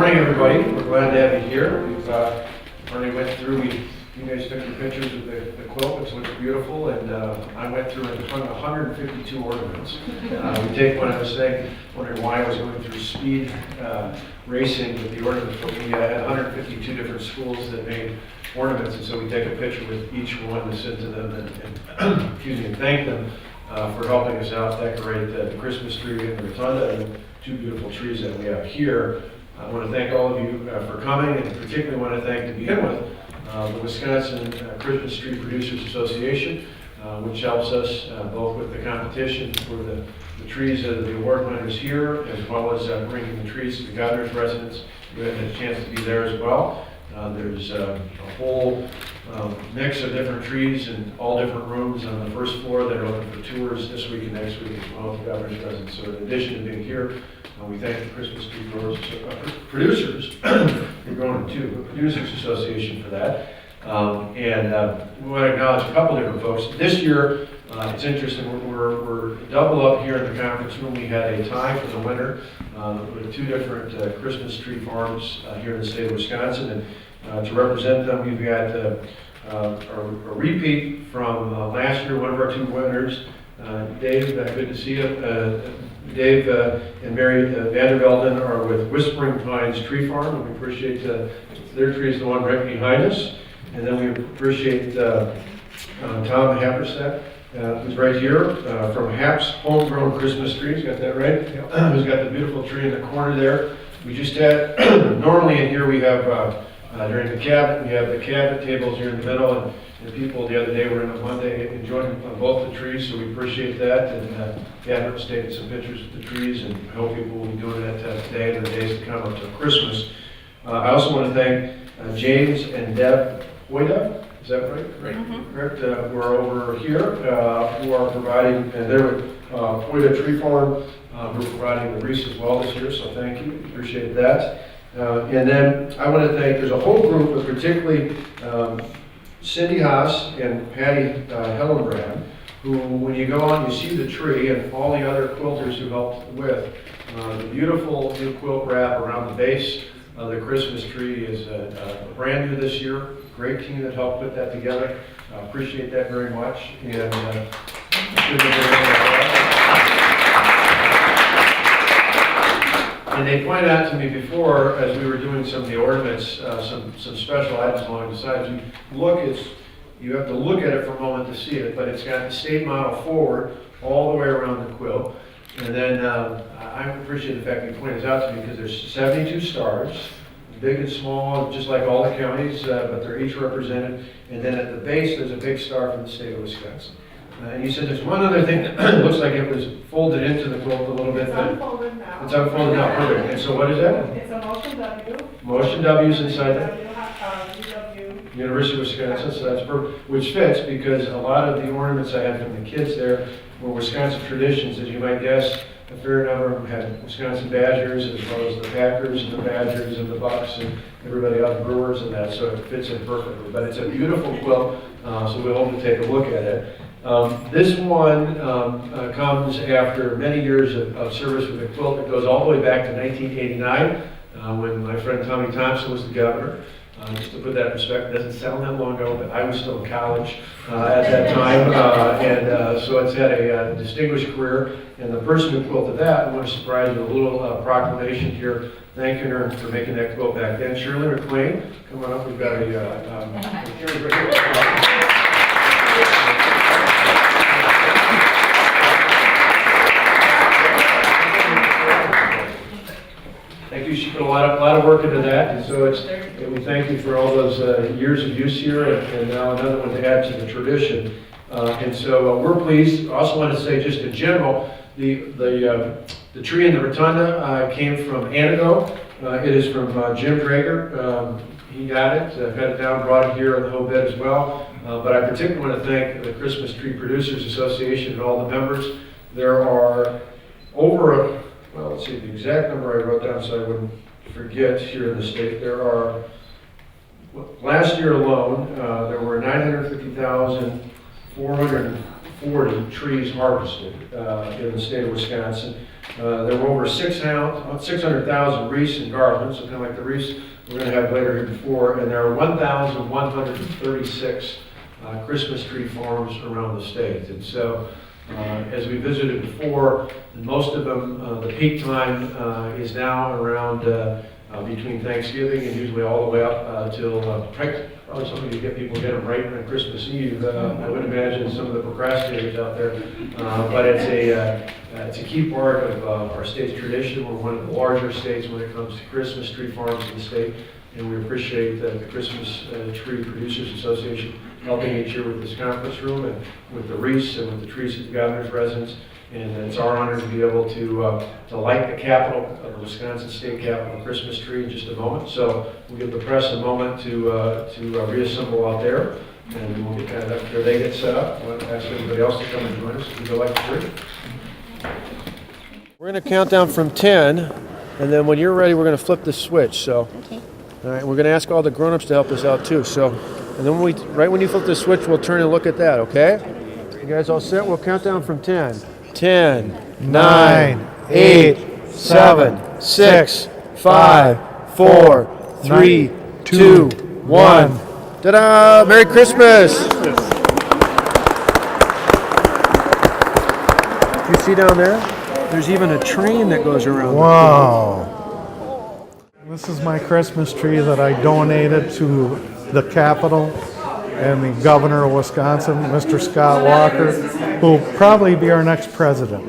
morning, everybody. We're glad to have you here. We've already went through. You guys took your pictures of the quilt, which looks beautiful, and I went through and hung 152 ornaments. We take one. I was saying, wondering why I was going through speed racing with the ornaments, but we had 152 different schools that made ornaments, and so we take a picture with each one to send to them and excuse me, and thank them for helping us out decorate the Christmas tree in the rotunda and two beautiful trees that we have here. I want to thank all of you for coming, and particularly want to thank, to begin with, the Wisconsin Christmas Tree Producers Association, which helps us both with the competition for the trees of the award winners here, as well as bringing the trees to the governor's residence. You had a chance to be there as well. There's a whole mix of different trees in all different rooms on the first floor that are open for tours this week and next week, as well as the governor's residence. So in addition to being here, we thank the Christmas Tree Producers, we're going to the Producers Association for that. We want to acknowledge a couple different folks. This year, it's interesting, we're double up here in the conference room. We had a tie for the winner with two different Christmas tree farms here in the state of Wisconsin. And to represent them, we've got a repeat from last year, one of our two winners. Dave, good to see you. Dave and Mary Vandervelden are with Whispering Pines Tree Farm, and we appreciate their tree is the one right behind us. And then we appreciate Tom Happersett, who's right here, from Hap's Homegrown Christmas Trees, got that right? Yep. Who's got the beautiful tree in the corner there. We just had, normally in here we have, during the cabinet, we have the cabinet tables here in the middle, and people the other day were in on Monday enjoying both the trees, so we appreciate that. And Gavin was taking some pictures of the trees, and I hope people will be doing that today and the days to come up to Christmas. I also want to thank James and Deb Hoyda, is that right? Right. Mm-hmm. Correct. Who are over here, who are providing, and they're with Hoyda Tree Farm, who are providing the wreaths as well this year, so thank you. Appreciate that. And then I want to thank, there's a whole group, but particularly Cindy Haas and Patty Hellenbrand, who, when you go on, you see the tree and all the other quilters who helped with the beautiful new quilt wrap around the base of the Christmas tree is brand new this year. Great team that helped put that together. Appreciate that very much. And and they pointed out to me before, as we were doing some of the ornaments, some special items along the sides. You have to look at it for a moment to see it, but it's got the state model forward all the way around the quilt. And then I appreciate the fact that you pointed this out to me, because there's 72 stars, big and small, just like all the counties, but they're each represented. And then at the base, there's a big star from the state of Wisconsin. And you said there's one other thing that looks like it was folded into the quilt a little bit. It's unfolded now. It's unfolded now, perfect. And so what is that? It's a motion W. Motion W is inside that? UW. University of Wisconsin, so that's perfect, which fits because a lot of the ornaments I had from the kids there were Wisconsin traditions, as you might guess. A fair number of them had Wisconsin Badgers, as well as the Packers and the Badgers and the Bucks and everybody else, Brewers and that, so it fits in perfectly. But it's a beautiful quilt, so we hope to take a look at it. This one comes after many years of service with the quilt. It goes all the way back to 1989, when my friend Tommy Thompson was the governor. Just to put that in perspective, it doesn't sound that long ago, but I was still in college at that time, so it's had a distinguished career. And the person who quilted that, I want to surprise you with a little proclamation here, thanking her for making that quilt back then. Shirley McLean, come on up. We've got Thank you. She put a lot of work into that, and so we thank you for all those years of use here, and now another one to add to the tradition. And so we're pleased. I also want to say, just in general, the tree in the rotunda came from Anago. It is from Jim Drager. He got it, got it down, brought it here on the whole bed as well. But I particularly want to thank the Christmas Tree Producers Association and all the members. There are over, well, let's see the exact number I wrote down so I wouldn't forget here in the state. There are, last year alone, there were 950,400 40 trees harvested in the state of Wisconsin. There were over 600,000 wreaths and garlands, so kind of like the wreaths we're going to have later here before, and there are 1,136 Christmas tree farms around the state. And so, as we visited before, most of them, the peak time is now around between Thanksgiving and usually all the way up till probably something to get people to get them right on Christmas Eve. I would imagine some of the procrastinators out there, but it's a key part of our state's tradition. We're one of the larger states when it comes to Christmas tree farms in the state, and we appreciate the Christmas Tree Producers Association helping each year with this conference room and with the wreaths and with the trees at the governor's residence. And it's our honor to be able to light the Capitol, the Wisconsin State Capitol Christmas tree in just a moment. So we'll give the press a moment to reassemble out there, and we'll get kind of after they get set up. We'll ask everybody else to come and join us if you go like the tree. We're going to count down from 10, and then when you're ready, we're going to flip the switch. So, Okay. all right, we're going to ask all the grown-ups to help us out too. So, and then right when you flip the switch, we'll turn and look at that. Okay? You guys all set? We'll count down from 10. 10, 9, 8, 7, 6, 5, 4, 3, 2, 1. Ta-da! Merry Christmas! You see down there? There's even a train that goes around. Wow. This is my Christmas tree that I donated to the Capitol and the governor of Wisconsin, Mr. Scott Walker, who will probably be our next president.